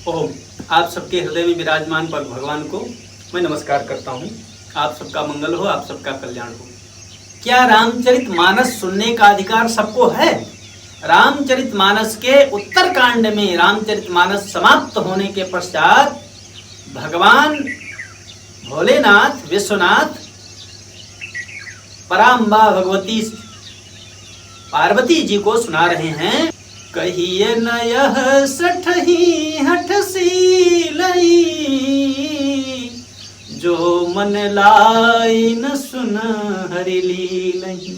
ओम। आप सबके हृदय में विराजमान पर भगवान को मैं नमस्कार करता हूँ। आप सबका मंगल हो, आप सबका कल्याण हो। क्या रामचरितमानस सुनने का अधिकार सबको है? रामचरितमानस के उत्तरकांड में रामचरितमानस समाप्त होने के पश्चात भगवान भोलेनाथ, विश्वनाथ, पराम्बा भगवती पार्वती जी को सुना रहे हैं। कहिए न यह सठही हठ सीलई, जो मन लाई न सुन हरि लीलई।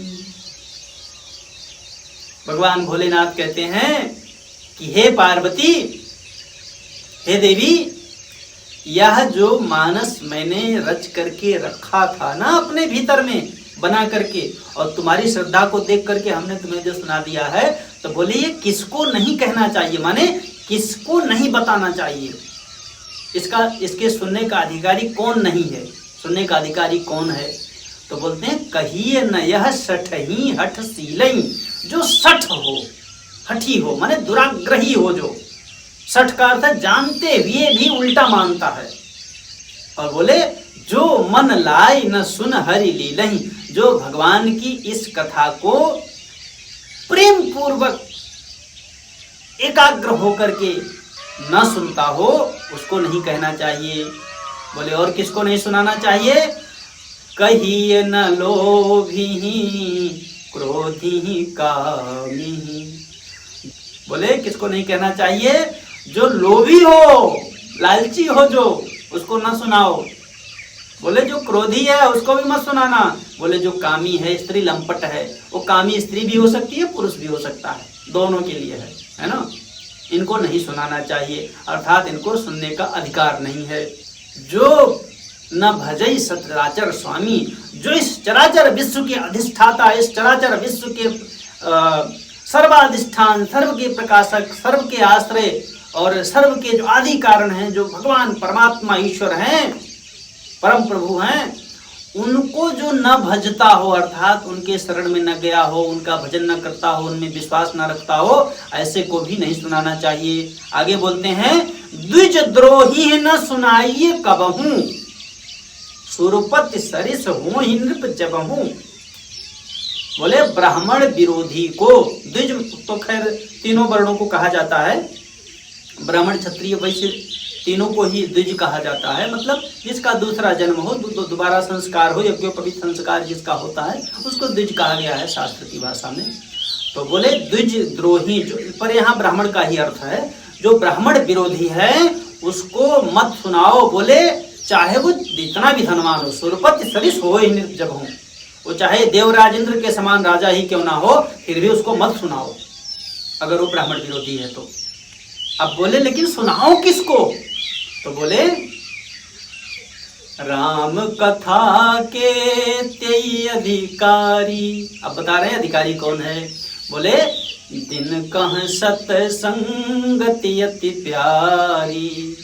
भगवान भोलेनाथ कहते हैं कि हे पार्वती, हे देवी, यह जो मानस मैंने रच करके रखा था ना अपने भीतर में बना करके, और तुम्हारी श्रद्धा को देख करके हमने तुम्हें जो सुना दिया है, तो बोले ये किसको नहीं कहना चाहिए, माने किसको नहीं बताना चाहिए? इसके सुनने का अधिकारी कौन नहीं है? सुनने का अधिकारी कौन है? तो बोलते हैं कहिए न यह सठही हठ सीलई, जो सठ हो, हठी हो, माने दुराग्रही हो, जो सठ का अर्थ जानते हुए भी उल्टा मानता है। और बोले जो मन लाई न सुन हरि लीलहि, जो भगवान की इस कथा को प्रेम पूर्वक एकाग्र होकर के न सुनता हो, उसको नहीं कहना चाहिए। बोले और किसको नहीं सुनाना चाहिए? कहिए न लोभी क्रोधी कामी। बोले किसको नहीं कहना चाहिए? जो लोभी हो, लालची हो, जो उसको न सुनाओ। बोले जो क्रोधी है उसको भी मत सुनाना। बोले जो कामी है, स्त्री लंपट है, वो कामी स्त्री भी हो सकती है, पुरुष भी हो सकता है, दोनों के लिए है ना। इनको नहीं सुनाना चाहिए, अर्थात इनको सुनने का अधिकार नहीं है। जो न भजई सचराचर स्वामी, जो इस चराचर विश्व के अधिष्ठाता, इस चराचर विश्व के सर्वाधिष्ठान, सर्व के प्रकाशक, सर्व के आश्रय और सर्व के जो आदि कारण हैं, जो भगवान परमात्मा ईश्वर हैं, परम प्रभु हैं, उनको जो न भजता हो, अर्थात उनके शरण में न गया हो, उनका भजन न करता हो, उनमें विश्वास न रखता हो, ऐसे को भी नहीं सुनाना चाहिए। आगे बोलते हैं द्विज द्रोही न सुनाइए कबहू, सुरपति सरिस हो नृप जबहू। बोले ब्राह्मण विरोधी को, द्विज तो खैर तीनों वर्णों को कहा जाता है, ब्राह्मण क्षत्रिय वैश्य तीनों को ही द्विज कहा जाता है। मतलब जिसका दूसरा जन्म हो, दोबारा संस्कार हो, यज्ञोपवीत संस्कार जिसका होता है, उसको द्विज कहा गया है शास्त्र की भाषा में। तो बोले द्विज द्रोही, जो पर यहाँ ब्राह्मण का ही अर्थ है, जो ब्राह्मण विरोधी है उसको मत सुनाओ। बोले चाहे वो जितना भी धनवान हो, सुरपति सरिस हो जब हो, वो चाहे देवराज इंद्र के समान राजा ही क्यों ना हो, फिर भी उसको मत सुनाओ अगर वो ब्राह्मण विरोधी है तो। अब बोले लेकिन सुनाओ किसको? तो बोले राम कथा के तेई अधिकारी। अब बता रहे हैं अधिकारी कौन है। बोले दिन कह सत्संगति अति प्यारी,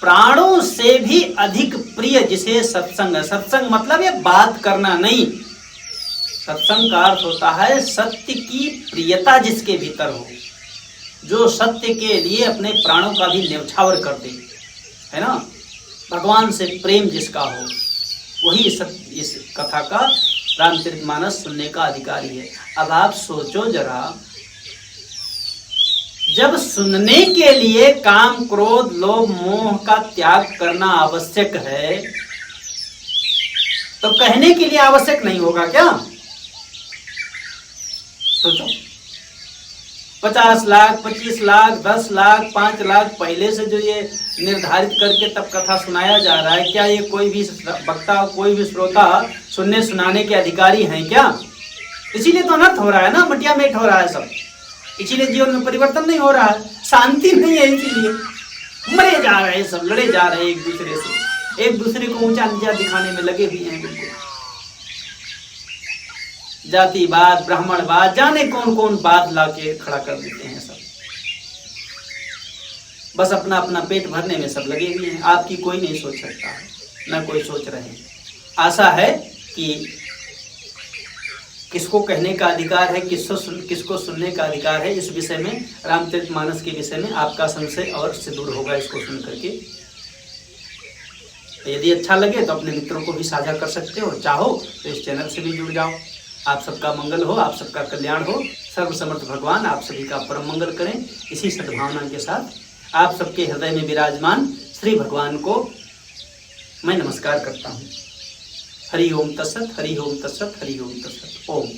प्राणों से भी अधिक प्रिय जिसे सत्संग। सत्संग मतलब ये बात करना नहीं, सत्संग का अर्थ होता है सत्य की प्रियता जिसके भीतर हो, जो सत्य के लिए अपने प्राणों का भी न्यौछावर कर दे, है ना। भगवान से प्रेम जिसका हो, वही इस कथा का, रामचरितमानस सुनने का अधिकारी है। अब आप सोचो जरा, जब सुनने के लिए काम, क्रोध, लोभ, मोह का त्याग करना आवश्यक है, तो कहने के लिए आवश्यक नहीं होगा क्या? सोचो, 50 लाख, 25 लाख, 10 लाख, 5 लाख पहले से जो ये निर्धारित करके तब कथा सुनाया जा रहा है, क्या ये कोई भी वक्ता, कोई भी श्रोता सुनने सुनाने के अधिकारी हैं क्या? इसीलिए तो अनर्थ हो रहा है ना, मटिया मेट हो रहा है सब, इसीलिए जीवन में परिवर्तन नहीं हो रहा है, शांति नहीं है, इसीलिए मरे जा रहे हैं सब, लड़े जा रहे हैं एक दूसरे से, एक दूसरे को ऊंचा नीचा दिखाने में लगे हुए हैं। बिल्कुल जातिवाद, ब्राह्मणवाद, जाने कौन कौन बात लाके खड़ा कर देते हैं सब, बस अपना अपना पेट भरने में सब लगे हुए हैं। आपकी कोई नहीं सोच सकता है, ना कोई सोच रहे हैं। आशा है कि किसको कहने का अधिकार है, किसको सुनने का अधिकार है, इस विषय में, रामचरितमानस के विषय में आपका संशय अवश्य दूर होगा इसको सुन करके। यदि अच्छा लगे तो अपने मित्रों को भी साझा कर सकते हो, चाहो तो इस चैनल से भी जुड़ जाओ। आप सबका मंगल हो, आप सबका कल्याण हो। सर्वसमर्थ भगवान आप सभी का परम मंगल करें। इसी सद्भावना के साथ आप सबके हृदय में विराजमान श्री भगवान को मैं नमस्कार करता हूँ। हरि ओम तत्सत, हरि ओम तत्सत, हरि ओम तत्सत। ओम।